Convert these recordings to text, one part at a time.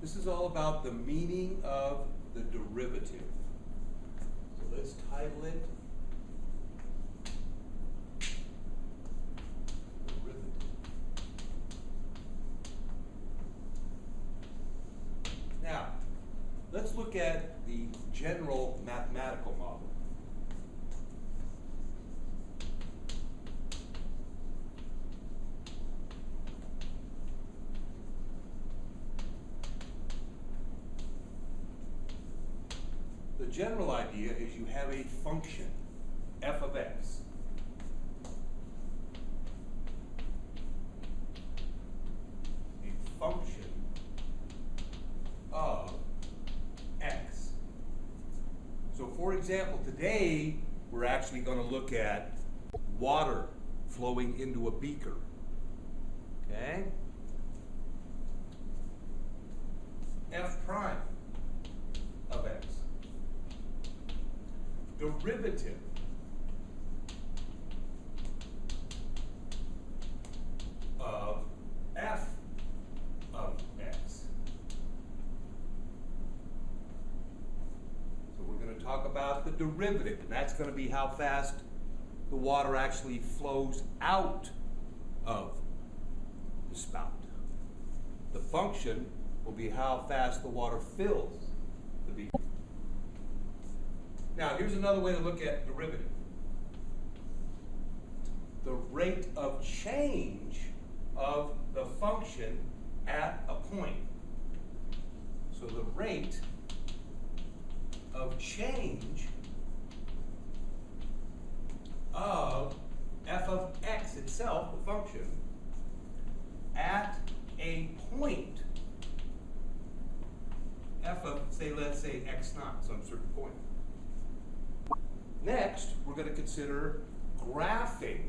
This is all about the meaning of the derivative. So let's title it Derivative. Now, let's look at the general mathematical model. The general idea is you have a function, f of x. A function of x. So for example, today we're actually going to look at water flowing into a beaker. Okay? F prime of x. Derivative of f of x. So we're going to talk about the derivative, and that's going to be how fast the water actually flows out of the spout. The function will be how fast the water fills the beaker. Now, here's another way to look at derivative. The rate of change of the function at a point. So the rate of change of f of x itself, the function, at a point, f of, let's say x naught, some certain point. Next, we're going to consider graphing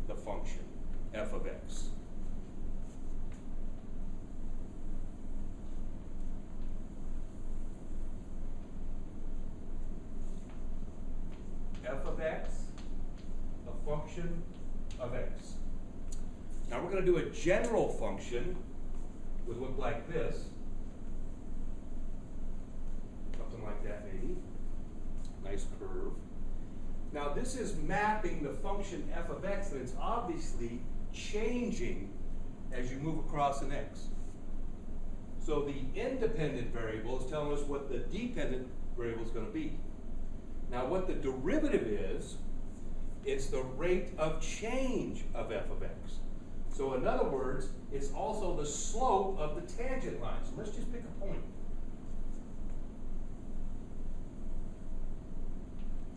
the function f of x. F of x, a function of x. Now we're going to do a general function would look like this. Something like that maybe. Nice curve. Now this is mapping the function f of x, and it's obviously changing as you move across an x. So the independent variable is telling us what the dependent variable is going to be. Now what the derivative is, it's the rate of change of f of x. So in other words, it's also the slope of the tangent line. So let's just pick a point.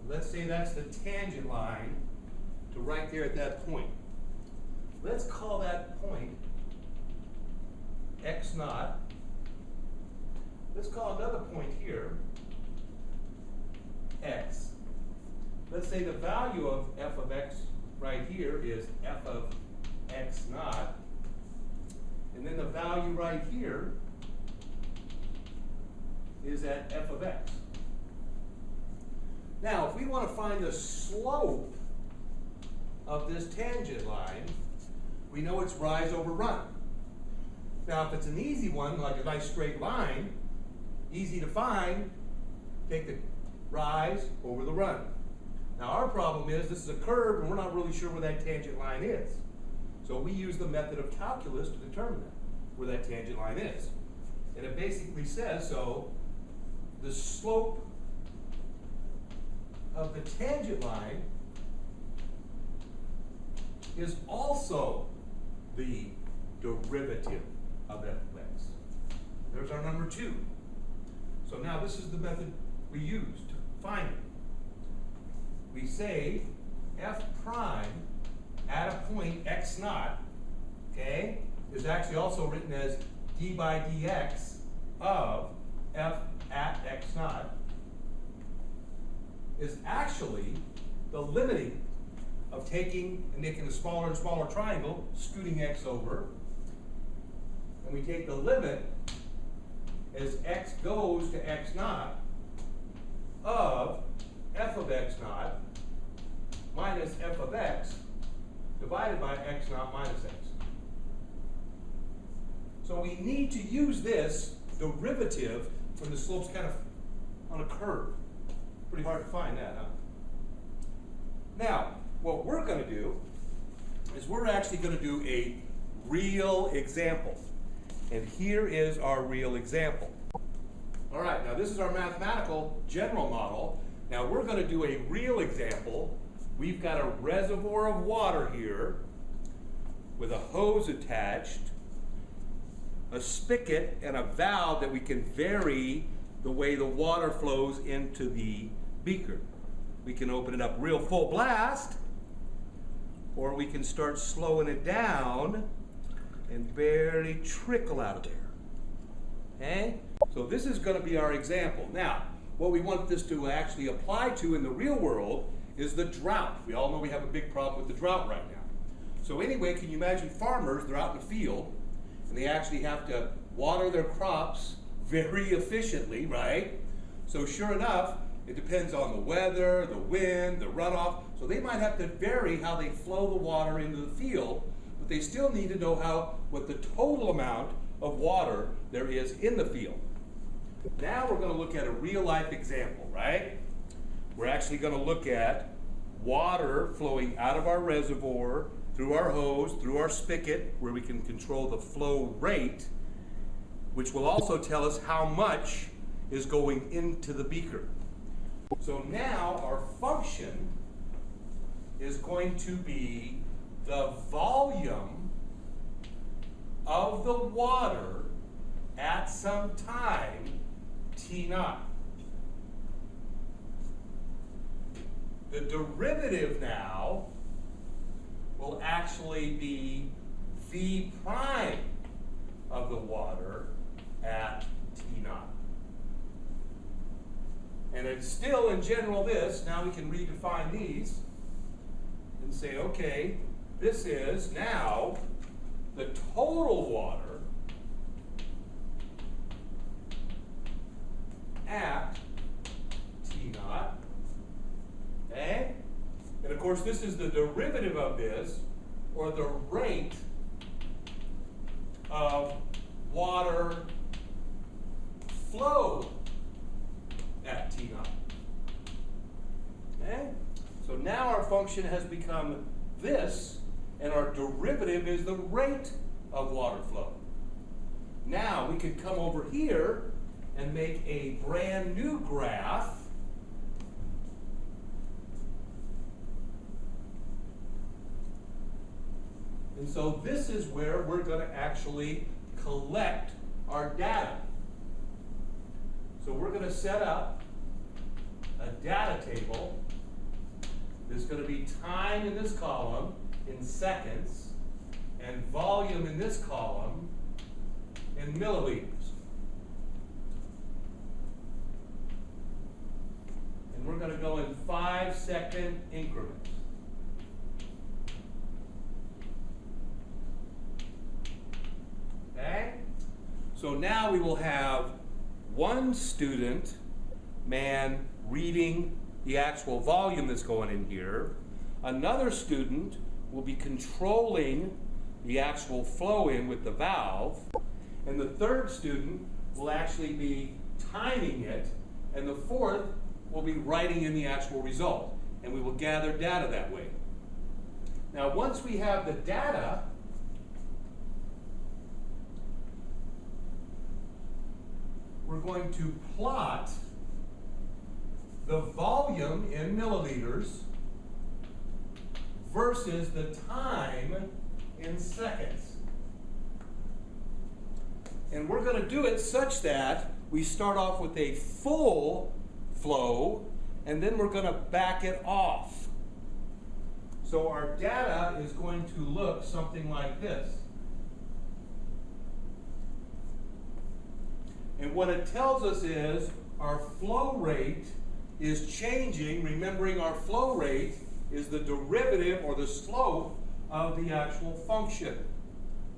Let's say that's the tangent line to right there at that point. Let's call that point x naught. Let's call another point here x. Let's say the value of f of x right here is f of x naught. And then the value right here is at f of x. Now, if we want to find the slope of this tangent line, we know it's rise over run. Now, if it's an easy one, like a nice straight line, easy to find, take the rise over the run. Now, our problem is this is a curve, and we're not really sure where that tangent line is. So we use the method of calculus to determine that, where that tangent line is. And it basically says, so the slope of the tangent line is also the derivative of f of x. There's our number 2. So now this is the method we use to find it. We say f prime at a point x naught, okay, is actually also written as d by dx of f at x naught, is actually the limiting of taking and making a smaller and smaller triangle, scooting x over, and we take the limit as x goes to x naught of f of x naught minus f of x divided by x naught minus x. So we need to use this derivative when the slope's kind of on a curve. Pretty hard to find that, huh? Now, what we're going to do is we're actually going to do a real example. And here is our real example. All right, now this is our mathematical general model. Now we're going to do a real example. We've got a reservoir of water here with a hose attached, a spigot, and a valve that we can vary the way the water flows into the beaker. We can open it up real full blast, or we can start slowing it down and barely trickle out of there. Okay? So this is going to be our example. Now, what we want this to actually apply to in the real world is the drought. We all know we have a big problem with the drought right now. So anyway, can you imagine farmers, they're out in the field, and they actually have to water their crops very efficiently, right? So sure enough, it depends on the weather, the wind, the runoff. So they might have to vary how they flow the water into the field, but they still need to know what the total amount of water there is in the field. Now we're going to look at a real life example, right? We're actually going to look at water flowing out of our reservoir, through our hose, through our spigot, where we can control the flow rate, which will also tell us how much is going into the beaker. So now our function is going to be the volume of the water at some time t0. The derivative now will actually be v prime of the water at t0. And it's still in general this. Now we can redefine these and say, okay, this is now the total water at t0. Okay? And of course, this is the derivative of this, or the rate of water flow at t0. Okay? So now our function has become this, and our derivative is the rate of water flow. Now we can come over here and make a brand new graph. And so this is where we're going to actually collect our data. So we're going to set up a data table. There's going to be time in this column in seconds, and volume in this column in milliliters. And we're going to go in 5-second increments. Okay? So now we will have one student man reading the actual volume that's going in here. Another student will be controlling the actual flow in with the valve. And the third student will actually be timing it. And the fourth will be writing in the actual result. And we will gather data that way. Now, once we have the data, we're going to plot the volume in milliliters versus the time in seconds. And we're going to do it such that we start off with a full flow, and then we're going to back it off. So our data is going to look something like this. And what it tells us is our flow rate is changing, remembering our flow rate is the derivative or the slope of the actual function.